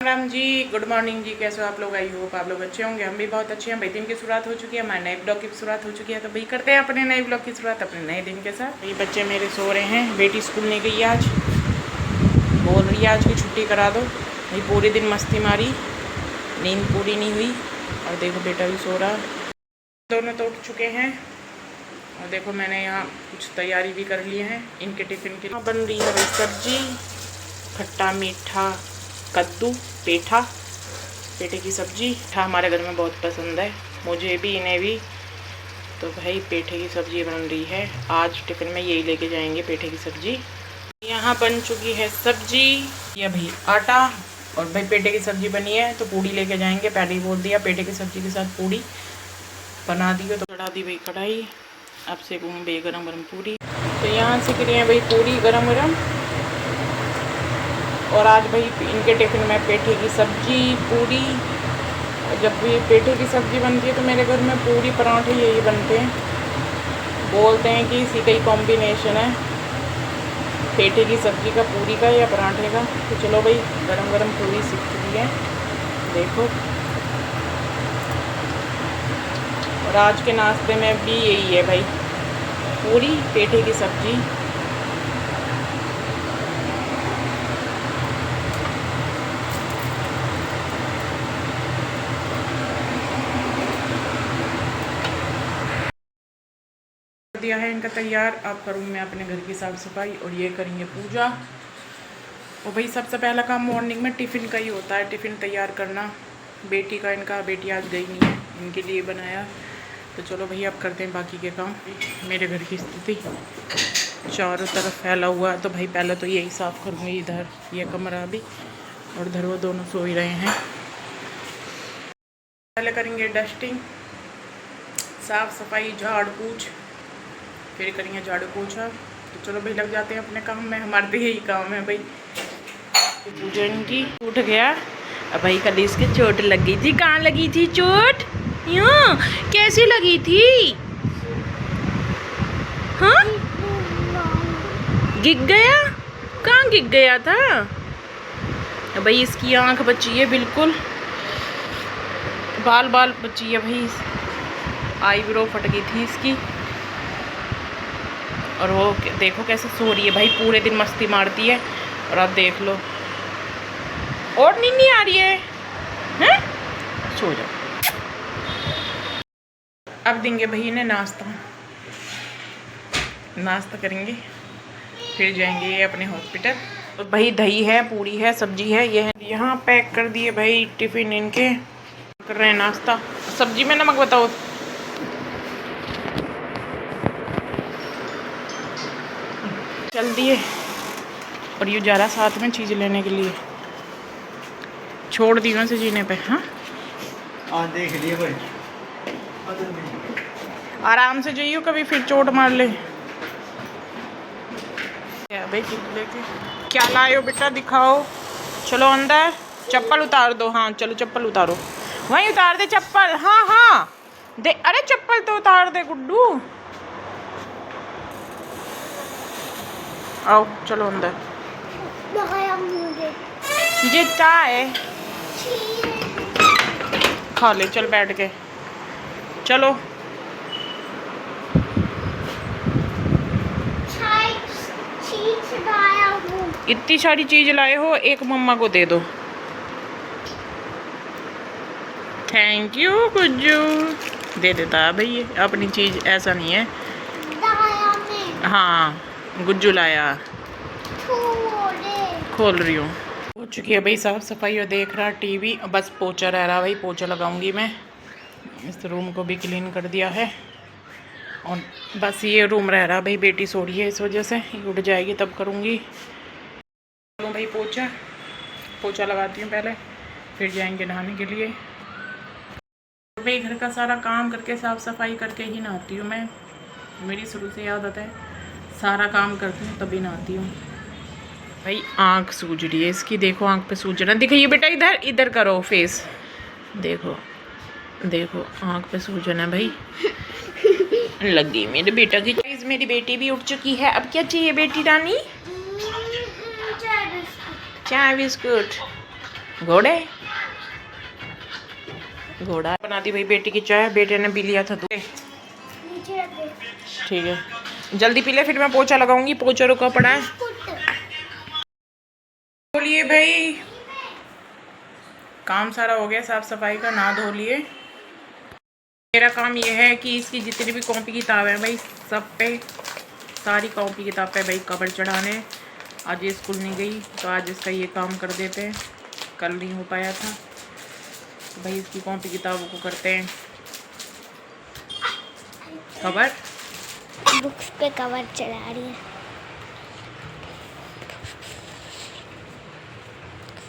Ram ji, good morning जी। कैसे हो आप लोग? आई होप आप लोग अच्छे होंगे। हम भी बहुत अच्छे हैं भाई। दिन की शुरुआत हो चुकी है, हमारे नए ब्लॉग की शुरुआत हो चुकी है। तो भाई करते हैं अपने नए ब्लॉग की शुरुआत अपने नए दिन के साथ। ये बच्चे मेरे सो रहे हैं, बेटी स्कूल नहीं गई आज, बोल रही है आज की छुट्टी करा दो। भाई पूरे दिन मस्ती मारी, नींद पूरी नहीं हुई। और देखो बेटा भी सो रहा, दोनों तो उठ चुके हैं। और देखो मैंने यहाँ कुछ तैयारी भी कर लिए हैं इनके टिफ़िन के लिए। बन रही है भाई सब्जी, खट्टा मीठा कद्दू पेठा, पेठे की सब्जी। हमारे घर में बहुत पसंद है, मुझे भी इन्हें भी। तो भाई पेठे की सब्जी बन रही है, आज टिफ़िन में यही लेके जाएंगे पेठे की सब्जी। यहाँ बन चुकी है सब्जी, ये भाई आटा। और भाई पेठे की सब्जी बनी है तो पूड़ी लेके जाएंगे, पहले ही बोल दिया पेठे की सब्जी के साथ पूड़ी बना दी। तो चढ़ा दी भाई कढ़ाई, अब सेकूँगी भाई गरम गरम पूड़ी। तो यहाँ से रही है भाई पूड़ी गरम गरम। और आज भाई इनके टिफ़िन में पेठे की सब्जी पूड़ी। जब भी पेठे की सब्ज़ी बनती है तो मेरे घर में पूड़ी पराठे यही बनते हैं। बोलते हैं कि इसी का ही कॉम्बिनेशन है, पेठे की सब्ज़ी का, पूड़ी का या पराठे का। तो चलो भाई गरम गरम पूड़ी सीख चुकी है, देखो। और आज के नाश्ते में भी यही है भाई, पूड़ी पेठे की सब्ज़ी। दिया है इनका तैयार। अब करूँ मैं अपने घर की साफ़ सफाई और ये करेंगे पूजा। और भाई सबसे पहला काम मॉर्निंग में टिफ़िन का ही होता है, टिफ़िन तैयार करना बेटी का। इनका बेटी आज गई नहीं है, इनके लिए बनाया। तो चलो भाई अब करते हैं बाकी के काम। मेरे घर की स्थिति चारों तरफ फैला हुआ है, तो भाई पहले तो यही साफ़ करूँगी। इधर ये कमरा भी, और इधर वो दोनों सो ही रहे हैं। पहले करेंगे डस्टिंग, साफ़ सफाई, झाड़ पूछ, फिर करेंगे झाड़ू पोछा। तो चलो भाई लग जाते हैं अपने काम में। हमारे तो यही काम है भाई। पूजा इनकी टूट गया। अब भाई कल इसके चोट लग गई थी। कहाँ लगी थी चोट? यूँ कैसी लगी थी? हाँ, गिर गया? कहाँ गिर गया था? अब भाई इसकी आंख बची है बिल्कुल, बाल बाल बची है भाई। आईब्रो फट गई थी इसकी। और वो देखो कैसे सो रही है भाई, पूरे दिन मस्ती मारती है। और अब देख लो, और नींद नहीं आ रही है, हैं? सो जाओ। अब देंगे भाई इन्हें नाश्ता, नाश्ता करेंगे, फिर जाएंगे ये अपने हॉस्पिटल। तो भाई दही है, पूरी है, सब्जी है, ये है। यहाँ पैक कर दिए भाई टिफ़िन इनके, कर रहे हैं नाश्ता। सब्जी में नमक बताओ। चल दिए। और ये जा रहा साथ में चीज़ लेने के लिए, छोड़ दी से जीने पे। हाँ देख लिए भाई, आराम से जाइयो, कभी फिर चोट मार ले। क्या भाई लेके क्या लाए हो बेटा, दिखाओ। चलो अंदर, चप्पल उतार दो। हाँ चलो चप्पल उतारो, वहीं उतार दे चप्पल। हाँ हाँ दे, अरे चप्पल तो उतार दे गुड्डू। आओ चलो अंदर। ये चाय खा ले, चल बैठ के। चलो इतनी सारी चीज लाए हो, एक मम्मा को दे दो। थैंक यू गुज्जू, दे देता है भाई ये अपनी चीज, ऐसा नहीं है। हाँ गुज्जू लाया, खोल रही हूँ। हो चुकी है भाई साफ सफाई, और देख रहा टीवी। बस पोछा रह रहा भाई, पोछा लगाऊंगी मैं। इस रूम को भी क्लीन कर दिया है, और बस ये रूम रह रहा भाई। बेटी सो रही है, इस वजह से उठ जाएगी तब करूँगी। चलो भाई पोछा पोछा लगाती हूँ पहले, फिर जाएंगे नहाने के लिए। भाई घर का सारा काम करके, साफ़ सफाई करके ही नहाती हूँ मैं। मेरी शुरू से आदत है, सारा काम करती हूँ तभी नहाती हूँ। भाई आँख सूज रही है इसकी, देखो आँख पे सूजना दिखाइए बेटा। इधर इधर करो फेस, देखो देखो आँख पे सूजन है भाई, लग गई मेरे बेटा की। मेरी बेटी भी उठ चुकी है। अब क्या चाहिए बेटी रानी? चाय बिस्कुट। घोड़े घोड़ा बना दी भाई बेटी की चाय। बेटे ने पी लिया था दूध। ठीक है जल्दी पी ले, फिर मैं पोछा लगाऊंगी। पोछा रुका पड़ा है। बोलिए भाई, काम सारा हो गया साफ सफाई का, नहा धो लिए। मेरा काम ये है कि इसकी जितनी भी कॉपी किताब है भाई, सब पे सारी कॉपी किताब पे भाई कवर चढ़ाने। आज ये स्कूल नहीं गई तो आज इसका ये काम कर देते हैं, कल नहीं हो पाया था तो भाई इसकी कॉपी किताबों को करते हैं कवर। बुक्स पे कवर चढ़ा रही है।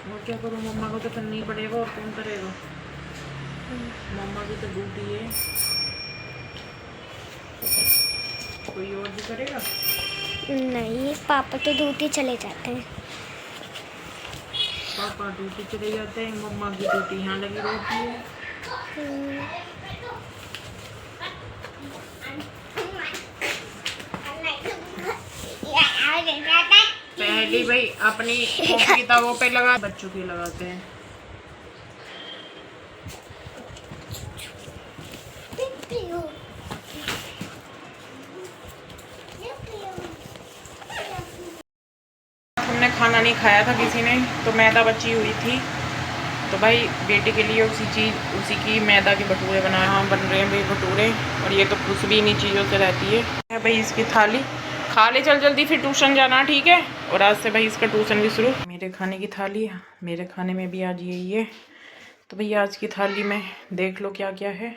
और क्या करूँ, मम्मा को तो करना ही पड़ेगा, और कौन करेगा। मम्मा की तो ड्यूटी है, कोई और भी करेगा। नहीं पापा तो ड्यूटी चले जाते हैं। पापा ड्यूटी चले जाते हैं, मम्मा की ड्यूटी यहाँ लगी रहती है। पहले भाई अपनी कॉपी किताबों पे लगा, बच्चों की लगाते हैं। हमने खाना नहीं खाया था किसी ने, तो मैदा बची हुई थी तो भाई बेटे के लिए उसी की मैदा के भटूरे बनाए। हाँ बन रहे हैं भाई भटूरे, और ये तो खुश भी इन्हीं चीज़ों से रहती है। भाई इसकी थाली खा ले, चल जल्दी फिर ट्यूशन जाना, ठीक है। और आज से भाई इसका ट्यूशन भी शुरू। मेरे खाने की थाली, मेरे खाने में भी आज यही है। तो भैया आज की थाली में देख लो क्या क्या है।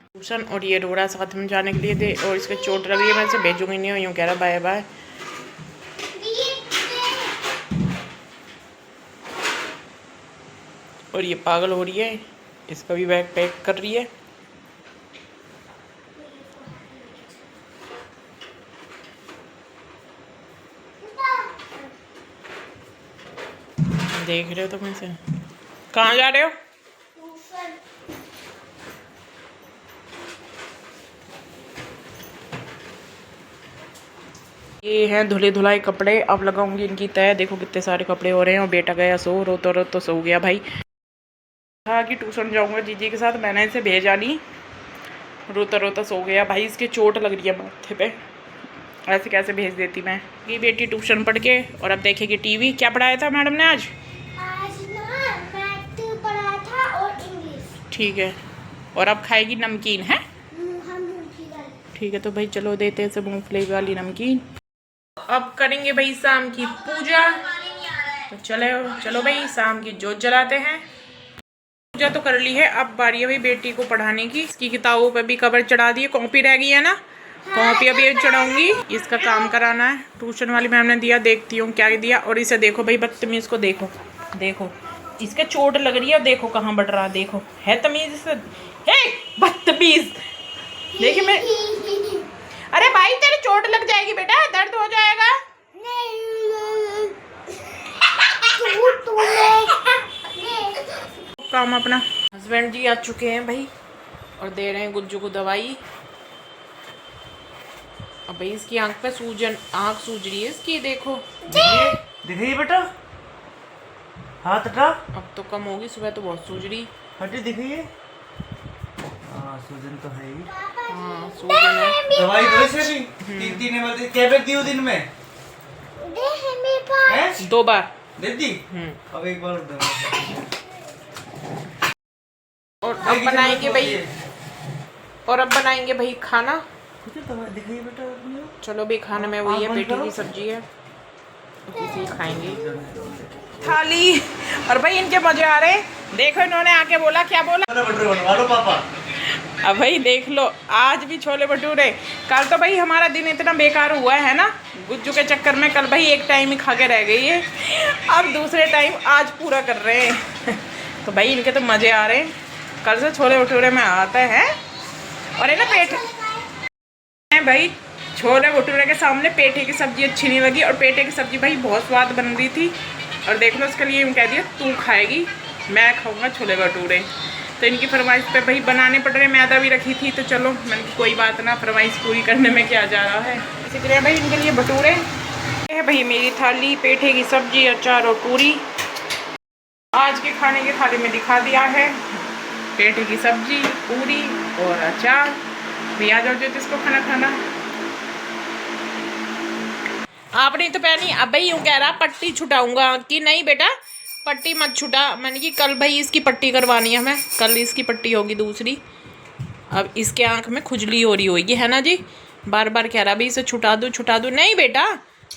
ट्यूशन और ये रोड़ा साथ में जाने के लिए दे, और इसके चोट लगी है, मैं इसे भेजूंगी नहीं, यूँ कह रहा बाय बाय। और ये पागल हो रही है, इसका भी बैग पैक कर रही है। देख रहे हो तुम इसे, कहाँ जा रहे हो? ये हैं धुले धुलाई कपड़े, अब लगाऊंगी इनकी तय। देखो कितने सारे कपड़े हो रहे हैं। और बेटा गया सो, रोतो सो गया भाई। कहा कि ट्यूशन जाऊंगा जीजी के साथ, मैंने इसे भेजा नहीं, रोता सो गया भाई। इसके चोट लग रही है माथे पे, ऐसे कैसे भेज देती मैं। ये बेटी ट्यूशन पढ़ के और अब देखेगी टीवी। क्या पढ़ाया था मैडम ने आज? ना मैथ पढ़ा था और इंग्लिश। ठीक है, और अब खाएगी नमकीन है। ठीक है तो भाई चलो देते हैं सब मूंगफली वाली नमकीन। अब करेंगे भाई शाम की पूजा, तो चलो भाई शाम की जोत जलाते हैं। पूजा तो कर ली है, अब बारी है भाई बेटी को पढ़ाने की। इसकी किताबों पे भी कवर चढ़ा दिए, कॉपी रह गई है ना, कॉपी अभी चढ़ाऊंगी। इसका काम कराना है, ट्यूशन वाली मैम ने दिया, देखती हूँ क्या दिया। और इसे देखो भाई बदतमीज को, देखो इसके चोट लग रही है, देखो कहाँ बढ़ रहा, देखो है तमीज से। हे बदतमीज, देखिए मैं, अरे भाई तेरे चोट लग जाएगी बेटा, दर्द हो जाएगा। काम अपना। हस्बैंड जी आ चुके हैं भाई और दे रहे हैं गुज्जू को दवाई। अब भाई इसकी आंख पे आंख सूज रही है इसकी, देखो दिख रही है बेटा, हाथ हटा। अब तो कम होगी, सुबह तो बहुत सूज रही। हटी दिख रही है। हाँ सूजन तो है ही। हाँ सूजन है। दवाई दो से भी 3 ml कैबेट दी दिन में है? 2 बार दे दी। अब एक बार और अब बनाएंगे भाई, खाना। दिख रही है बेटा। चलो भाई खाने में वही है, पेटी की सब्जी है, इसी खाएंगे थाली। और भाई इनके मजे आ रहे हैं, देखो इन्होंने आके बोला, क्या बोला? भटूरे बनवा लो पापा। अब भाई देख लो, आज भी छोले भटूरे। कल तो भाई हमारा दिन इतना बेकार हुआ है ना गुज्जू के चक्कर में, कल भाई एक टाइम ही खा के रह गई है, अब दूसरे टाइम आज पूरा कर रहे हैं। तो भाई इनके तो मज़े आ रहे हैं, कल से छोले भटूरे में आते हैं। और है ना पेट है भाई, छोले भटूरे के सामने पेठे की सब्ज़ी अच्छी नहीं लगी, और पेठे की सब्ज़ी भाई बहुत स्वाद बन रही थी। और देख लो उसके लिए कह दिया तू खाएगी, मैं खाऊंगा छोले भटूरे। तो इनकी फरमाइश पे भाई बनाने पड़ रहे। मैदा भी रखी थी तो चलो मैंने कोई बात ना, फरमाइश पूरी करने में क्या जा रहा है। इसी तरह भाई इनके लिए भटूरे। ये है भाई मेरी थाली, पेठे की सब्जी, अचार और पूरी। आज के खाने के थाली में दिखा दिया है पेठे की सब्जी, पूरी और अचार। भी आ जाओ जो इसको खाना खाना। आपने तो पहनी, अब भाई यूँ कह रहा पट्टी छुटाऊंगा कि नहीं बेटा पट्टी मत छुटा। मैंने कि कल भाई इसकी पट्टी करवानी है हमें, कल इसकी पट्टी होगी दूसरी। अब इसके आँख में खुजली हो रही होगी, है ना जी। बार बार कह रहा भाई इसे छुटा दूँ। नहीं बेटा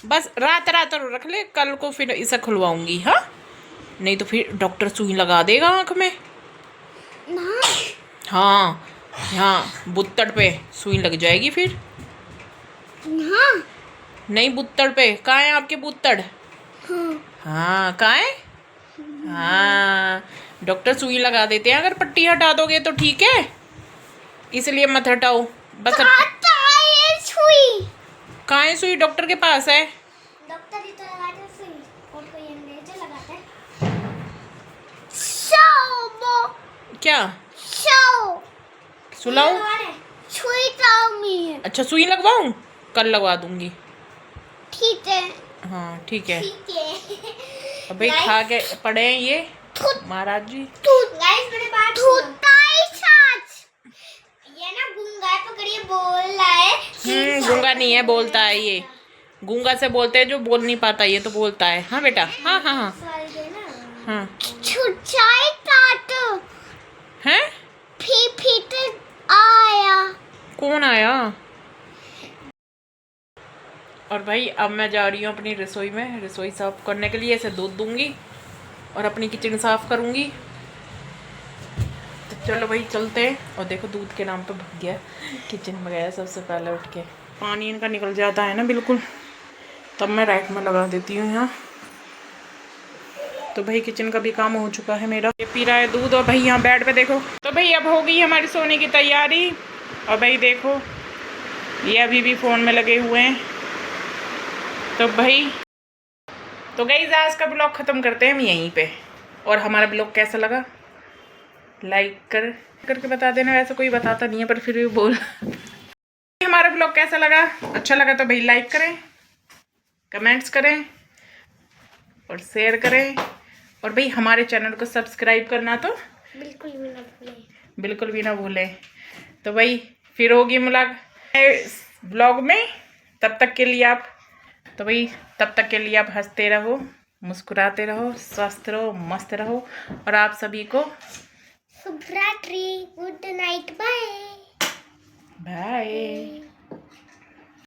बस रात रख ले, कल को फिर इसे खुलवाऊंगी। हाँ नहीं तो फिर डॉक्टर सुई लगा देगा आँख में। हाँ हाँ बुत्तड़ पे सुई लग जाएगी फिर। नहीं बुत्तड़ पे। कहाँ है आपके बुत्तड़? हाँ कहाँ है? हाँ डॉक्टर सुई लगा देते हैं अगर पट्टी हटा दोगे तो, ठीक है इसलिए मत हटाओ बस। सुई कहाँ है सुई? डॉक्टर के पास है। डॉक्टर ही तो लगाते हैं सुई, और कोई अंग्रेज लगाता है। क्या सुलाओ? सुई तो अच्छा सुई लगवाऊं? कल लगवा दूंगी। ठीक है। हाँ ठीक है। ठीक है। अब भाई खा के पड़े हैं ये महाराज जी। गाइस मेरे पास ये ना गूंगा है, पकड़िए बोल रहा है। गूंगा नहीं है, बोलता है ये। गूंगा से बोलते हैं जो बोल नहीं पाता, ये तो बोलता है। हाँ बेटा हाँ हाँ हाँ हाँ हैं? आया। कौन आया? और भाई अब मैं जा रही हूँ अपनी रसोई में, रसोई साफ करने के लिए। इसे दूध दूंगी और अपनी किचन साफ करूँगी। तो चलो भाई चलते हैं। और देखो दूध के नाम पे भग गया किचन में, गया सबसे पहले उठ के। पानी इनका निकल जाता है ना बिल्कुल, तब मैं रैक में लगा देती हूँ यहाँ। तो भाई किचन का भी काम हो चुका है मेरा। ये पी रहा है दूध। और भाई यहाँ बेड पे देखो। तो भाई अब हो गई हमारी सोने की तैयारी। और भाई देखो ये अभी भी फ़ोन में लगे हुए हैं। तो भाई तो गाइस आज का ब्लॉग ख़त्म करते हैं हम यहीं पे। और हमारा ब्लॉग कैसा लगा लाइक करके बता देना। वैसे कोई बताता नहीं है पर फिर भी बोल। हमारा ब्लॉग कैसा लगा? अच्छा लगा तो भाई लाइक करें, कमेंट्स करें और शेयर करें। और भाई हमारे चैनल को सब्सक्राइब करना तो बिल्कुल भी ना भूलें। तो भाई फिर होगी मुलाकात ब्लॉग में। तब तक के लिए आप हंसते रहो, मुस्कुराते रहो, स्वस्थ रहो, मस्त रहो। और आप सभी को शुभ रात्रि, गुड नाइट, बाय बाय।